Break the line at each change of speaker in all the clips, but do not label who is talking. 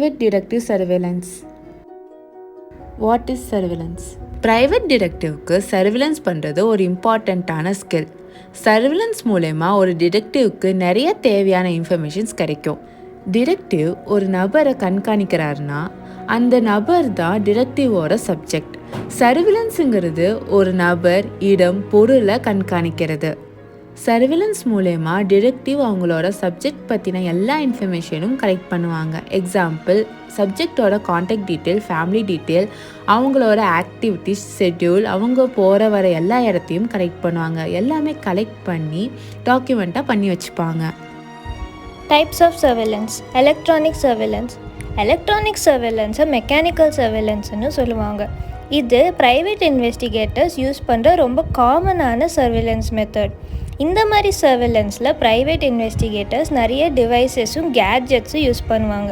Private detective surveillance. What is surveillance? Private detectiveக்கு surveillance பண்ணுறது ஒரு இம்பார்ட்டண்ட்டான ஸ்கில். சர்வேலன்ஸ் மூலமா ஒரு டிடெக்டிவ்க்கு நிறைய தேவையான இன்ஃபர்மேஷன்ஸ் கிடைக்கும். டிடெக்டிவ் ஒரு நபரை கண்காணிக்கிறாருன்னா அந்த நபர் தான் டிடெக்டிவோட சப்ஜெக்ட். சர்வேலன்ஸுங்கிறது ஒரு நபர், இடம், பொருளை கண்காணிக்கிறது. சர்வேலன்ஸ் மூலமா டிடெக்டிவ் அவங்களோட சப்ஜெக்ட் பற்றின எல்லா இன்ஃபர்மேஷனும் கலெக்ட் பண்ணுவாங்க. எக்ஸாம்பிள், சப்ஜெக்டோட கான்டாக்ட் டீட்டெயில், ஃபேமிலி டீட்டெயில், அவங்களோட ஆக்டிவிட்டிஸ், ஷெட்யூல், அவங்க போகிற வர எல்லா இடத்தையும் கலெக்ட் பண்ணுவாங்க. எல்லாமே கலெக்ட் பண்ணி டாக்குமெண்ட்டாக பண்ணி வச்சுப்பாங்க.
Types of surveillance. Electronic surveillance. Electronic சர்வேலன்ஸை மெக்கானிக்கல் சர்வேலன்ஸ்னு சொல்லுவாங்க. இது ப்ரைவேட் இன்வெஸ்டிகேட்டர்ஸ் யூஸ் பண்ணுற ரொம்ப காமனான சர்வேலன்ஸ் மெத்தட். இந்த மாதிரி சர்வேலன்ஸில் ப்ரைவேட் இன்வெஸ்டிகேட்டர்ஸ் நிறைய டிவைசஸும் கேட்ஜெட்ஸும் யூஸ் பண்ணுவாங்க.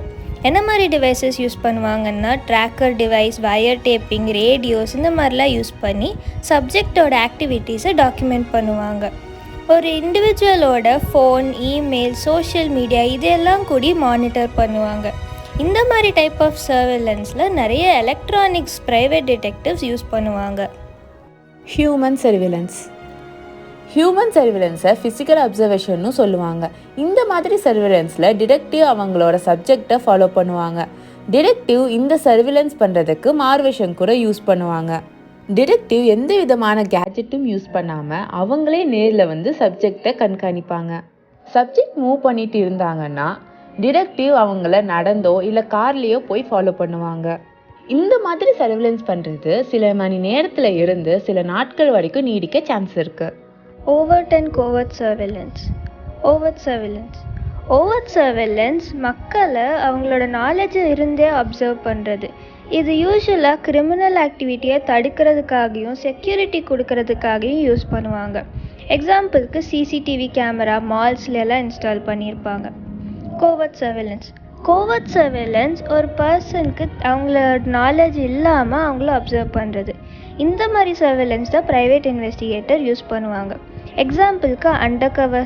என்ன மாதிரி டிவைசஸ் யூஸ் பண்ணுவாங்கன்னா tracker device, wire taping, radios, இந்த மாதிரிலாம் யூஸ் பண்ணி சப்ஜெக்டோட ஆக்டிவிட்டீஸை டாக்குமெண்ட் பண்ணுவாங்க. ஒரு இண்டிவிஜுவலோட ஃபோன், இமெயில், சோஷியல் மீடியா இதெல்லாம் கூடி மானிட்டர் பண்ணுவாங்க. இந்த மாதிரி டைப் ஆஃப் சர்வேலன்ஸில் நிறைய எலக்ட்ரானிக்ஸ் ப்ரைவேட் டிடெக்டிவ்ஸ் யூஸ் பண்ணுவாங்க.
Human surveillance. ஹியூமன் சர்வேலன்ஸை ஃபிசிக்கல் அப்சர்வேஷன்னு சொல்லுவாங்க. இந்த மாதிரி சர்வேலன்ஸில் டிடெக்டிவ் அவங்களோட சப்ஜெக்டை ஃபாலோ பண்ணுவாங்க. டிடெக்டிவ் இந்த சர்வேலன்ஸ் பண்ணுறதுக்கு மார்வேஷன் கூட யூஸ் பண்ணுவாங்க. டிடெக்டிவ் எந்த விதமான கேட்ஜெட்டும் யூஸ் பண்ணாமல் அவங்களே நேரில் வந்து சப்ஜெக்டை கண்காணிப்பாங்க. சப்ஜெக்ட் மூவ் பண்ணிட்டு இருந்தாங்கன்னா டிடெக்டிவ் அவங்கள நடந்தோ இல்லை கார்லேயோ போய் ஃபாலோ பண்ணுவாங்க. இந்த மாதிரி சர்வேலன்ஸ் பண்ணுறது சில மணி நேரத்தில் இருந்து சில நாட்கள் வரைக்கும் நீடிக்க சான்ஸ் இருக்குது.
Overt and covert surveillance. Overt surveillance மக்களை அவங்களோட நாலேஜ் இருந்தே அப்சர்வ் பண்ணுறது. இது யூஸ்வலாக கிரிமினல் ஆக்டிவிட்டியை தடுக்கிறதுக்காகவும் செக்யூரிட்டி கொடுக்கறதுக்காகவும் யூஸ் பண்ணுவாங்க. எக்ஸாம்பிளுக்கு சிசிடிவி கேமரா மால்ஸ்லாம் இன்ஸ்டால் பண்ணியிருப்பாங்க. கோவர்ட் சர்வேலன்ஸ் ஒரு பர்சனுக்கு அவங்களோட நாலேஜ் இல்லாமல் அவங்கள அப்சர்வ் பண்ணுறது. இந்த மாதிரி சர்வேலன்ஸ் தான் ப்ரைவேட் இன்வெஸ்டிகேட்டர் யூஸ் பண்ணுவாங்க. எக்ஸாம்பிளுக்கு அண்டர்கவர்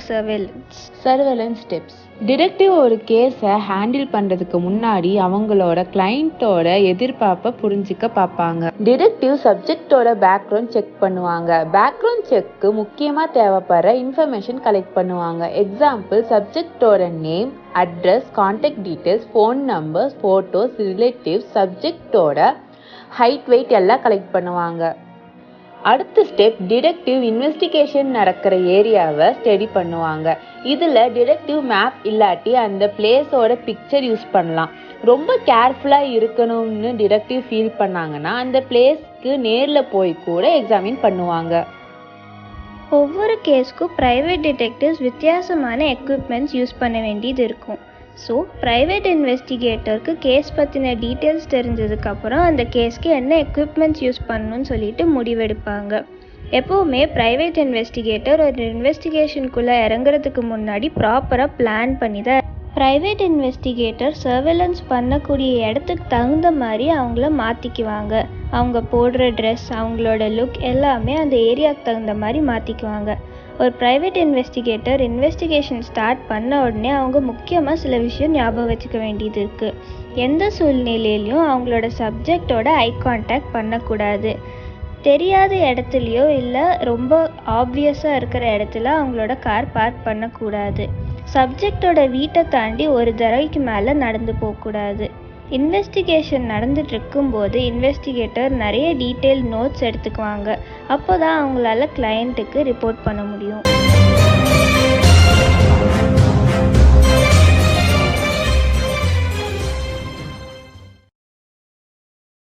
சர்வேலன்ஸ் டிப்ஸ். டிடெக்டிவ் ஒரு கேஸை ஹேண்டில் பண்ணுறதுக்கு முன்னாடி அவங்களோட கிளைண்ட்டோட எதிர்பார்ப்பை புரிஞ்சிக்க பார்ப்பாங்க. டிடெக்டிவ் சப்ஜெக்டோட பேக்ரவுண்ட் செக் பண்ணுவாங்க. பேக்ரவுண்ட் செக்கு முக்கியமாக தேவைப்படுற இன்ஃபர்மேஷன் கலெக்ட் பண்ணுவாங்க. எக்ஸாம்பிள், சப்ஜெக்டோட name, address, contact details, phone numbers, photos, relatives, சப்ஜெக்டோட ஹைட், வெயிட் எல்லாம் கலெக்ட் பண்ணுவாங்க. அடுத்த ஸ்டெப், டிடெக்டிவ் இன்வெஸ்டிகேஷன் நடக்கிற ஏரியாவை ஸ்டடி பண்ணுவாங்க. இதில் டிடெக்டிவ் மேப் இல்லாட்டி அந்த பிளேஸோட பிக்சர் யூஸ் பண்ணலாம். ரொம்ப கேர்ஃபுல்லாக இருக்கணும்னு டிடெக்டிவ் ஃபீல் பண்ணாங்கன்னா அந்த பிளேஸ்க்கு நேரில் போய் கூட எக்ஸாமின் பண்ணுவாங்க.
ஒவ்வொரு கேஸ்க்கும் ப்ரைவேட் டிடெக்டிவ்ஸ் வித்தியாசமான எக்யூப்மெண்ட்ஸ் யூஸ் பண்ண வேண்டியது இருக்கும். ஸோ ப்ரைவேட் இன்வெஸ்டிகேட்டருக்கு கேஸ் பற்றின டீட்டெயில்ஸ் தெரிஞ்சதுக்கப்புறம் அந்த கேஸ்க்கு என்ன எக்யூப்மெண்ட்ஸ் யூஸ் பண்ணணும்னு சொல்லிட்டு முடிவெடுப்பாங்க. எப்போவுமே ப்ரைவேட் இன்வெஸ்டிகேட்டர் ஒரு இன்வெஸ்டிகேஷனுக்குள்ளே இறங்குறதுக்கு முன்னாடி ப்ராப்பராக பிளான் பண்ணி தான். ப்ரைவேட் இன்வெஸ்டிகேட்டர் சர்வேலன்ஸ் பண்ணக்கூடிய இடத்துக்கு தகுந்த மாதிரி அவங்கள மாற்றிக்குவாங்க. அவங்க போடுற ட்ரெஸ், அவங்களோட லுக் எல்லாமே அந்த ஏரியாவுக்கு தகுந்த மாதிரி மாற்றிக்குவாங்க. ஒரு ப்ரைவேட் இன்வெஸ்டிகேட்டர் இன்வெஸ்டிகேஷன் ஸ்டார்ட் பண்ண உடனே அவங்க முக்கியமாக சில விஷயம் ஞாபகம் வச்சுக்க வேண்டியது இருக்குது. எந்த சூழ்நிலையிலையும் அவங்களோட சப்ஜெக்டோட ஐ கான்டாக்ட் பண்ணக்கூடாது. தெரியாத இடத்துலையோ இல்லை ரொம்ப ஆப்வியஸாக இருக்கிற இடத்துல அவங்களோட கார் பார்க் பண்ணக்கூடாது. சப்ஜெக்டோட வீட்டை தாண்டி ஒரு தடவைக்கு மேலே நடந்து போகக்கூடாது. இன்வெஸ்டிகேஷன் நடந்துட்டு இருக்கும்போது இன்வெஸ்டிகேட்டர் நிறைய டீட்டெயில் நோட்ஸ் எடுத்துக்குவாங்க. அப்போ தான் அவங்களால கிளையண்ட்டுக்கு ரிப்போர்ட் பண்ண முடியும்.